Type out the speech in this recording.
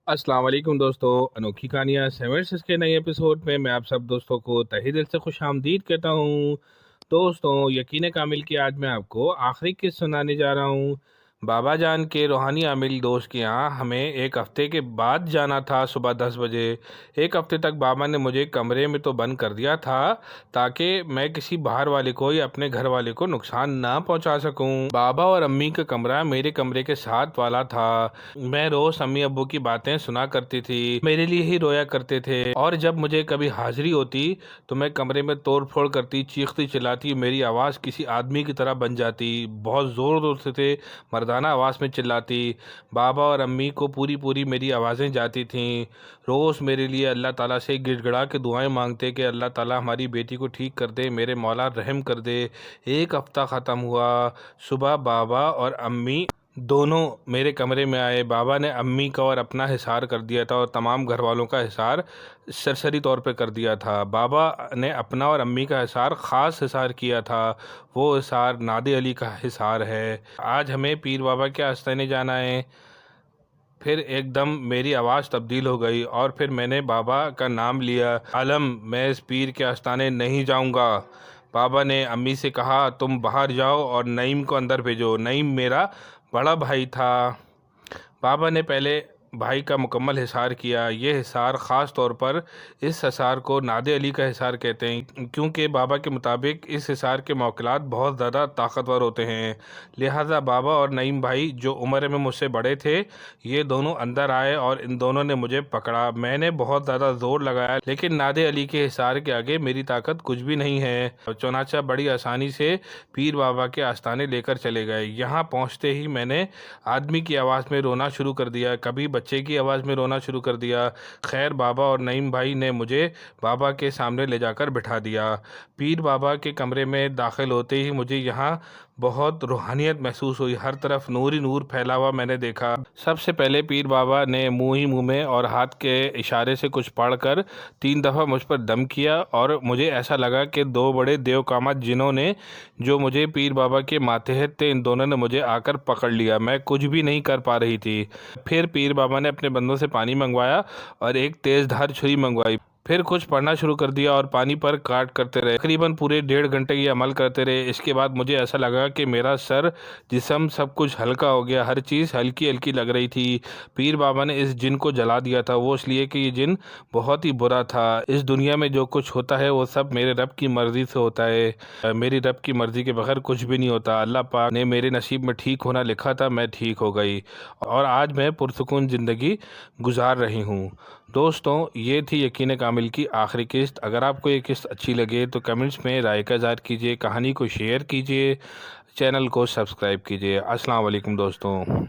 अस्सलाम वालेकुम दोस्तों, अनोखी कहानियाँ सेवन सिक्स के नए एपिसोड में मैं आप सब दोस्तों को तहे दिल से खुश आमदीद कहता हूँ। दोस्तों, यकीन कामिल की आज मैं आपको आखिरी किस्सा सुनाने जा रहा हूँ। बाबा जान के रूहानी आमिल दोस्त के यहाँ हमें एक हफ्ते के बाद जाना था, सुबह 10 बजे। एक हफ्ते तक बाबा ने मुझे कमरे में तो बंद कर दिया था ताकि मैं किसी बाहर वाले को या अपने घर वाले को नुकसान ना पहुँचा सकूँ। बाबा और अम्मी का कमरा मेरे कमरे के साथ वाला था। मैं रोज अम्मी अब्बू की बातें सुना करती थी, मेरे लिए ही रोया करते थे, और जब मुझे कभी हाजिरी होती तो मैं कमरे में तोड़ फोड़ करती, चीखती चिल्लाती, मेरी आवाज़ किसी आदमी की तरह बन जाती, बहुत ज़ोर ज़ोर से थे मर्दाना आवाज़ में चिल्लाती। बाबा और अम्मी को पूरी पूरी मेरी आवाज़ें जाती थीं। रोज़ मेरे लिए अल्लाह ताला से गिड़गिड़ा के दुआएं मांगते कि अल्लाह ताला हमारी बेटी को ठीक कर दे, मेरे मौला रहम कर दे। एक हफ़्ता ख़त्म हुआ। सुबह बाबा और अम्मी दोनों मेरे कमरे में आए। बाबा ने अम्मी का और अपना हिसार कर दिया था और तमाम घर वालों का हिसार सरसरी तौर पे कर दिया था। बाबा ने अपना और अम्मी का हिसार ख़ास हिसार किया था। वो हिसार नादे अली का हिसार है। आज हमें पीर बाबा के आस्थाने जाना है। फिर एकदम मेरी आवाज़ तब्दील हो गई और फिर मैंने बाबा का नाम लिया। आलम, मैं इस पीर के आस्थाने नहीं जाऊंगा। बाबा ने अम्मी से कहा, तुम बाहर जाओ और नईम को अंदर भेजो। नईम मेरा बड़ा भाई था। बाबा ने पहले भाई का मुकम्मल हिसार किया। ये हिसार ख़ास तौर पर इस हिसार को नादे अली का हिसार कहते हैं, क्योंकि बाबा के मुताबिक इस हिसार के मौकिलात बहुत ज़्यादा ताकतवर होते हैं। लिहाजा बाबा और नईम भाई, जो उम्र में मुझसे बड़े थे, ये दोनों अंदर आए और इन दोनों ने मुझे पकड़ा। मैंने बहुत ज़्यादा ज़ोर लगाया, लेकिन नादे अली के हिसार के आगे मेरी ताकत कुछ भी नहीं है। चुनाचा बड़ी आसानी से पीर बाबा के आस्थाने लेकर चले गए। यहाँ पहुँचते ही मैंने आदमी की आवाज़ में रोना शुरू कर दिया, कभी बच्चे की आवाज़ में रोना शुरू कर दिया। खैर, बाबा और नईम भाई ने मुझे बाबा के सामने ले जाकर बिठा दिया। पीर बाबा के कमरे में दाखिल होते ही मुझे यहाँ बहुत रूहानियत महसूस हुई। हर तरफ नूर ही नूर फैला हुआ मैंने देखा। सबसे पहले पीर बाबा ने मुँह ही मुँह में और हाथ के इशारे से कुछ पढ़कर 3 दफ़ा मुझ पर दम किया और मुझे ऐसा लगा कि दो बड़े देवकामत जिन्होंने जो मुझे पीर बाबा के मातहत थे, इन दोनों ने मुझे आकर पकड़ लिया। मैं कुछ भी नहीं कर पा रही थी। फिर पीर बाबा ने अपने बंदों से पानी मंगवाया और एक तेज़धार छुरी मंगवाई। फिर कुछ पढ़ना शुरू कर दिया और पानी पर काट करते रहे। तकरीबन पूरे 1.5 घंटे ये अमल करते रहे। इसके बाद मुझे ऐसा लगा कि मेरा सर, जिस्म सब कुछ हल्का हो गया। हर चीज़ हल्की हल्की लग रही थी। पीर बाबा ने इस जिन को जला दिया था, वो इसलिए कि ये जिन बहुत ही बुरा था। इस दुनिया में जो कुछ होता है वो सब मेरे रब की मर्ज़ी से होता है। मेरी रब की मर्ज़ी के बगैर कुछ भी नहीं होता। अल्लाह पाक ने मेरे नसीब में ठीक होना लिखा था, मैं ठीक हो गई और आज मैं पुरसुकून ज़िंदगी गुजार रही हूँ। दोस्तों, ये थी यकीन कामिल की आखिरी किस्त। अगर आपको ये किस्त अच्छी लगे तो कमेंट्स में राय का इज़हार कीजिए, कहानी को शेयर कीजिए, चैनल को सब्सक्राइब कीजिए। अस्सलाम वालेकुम दोस्तों।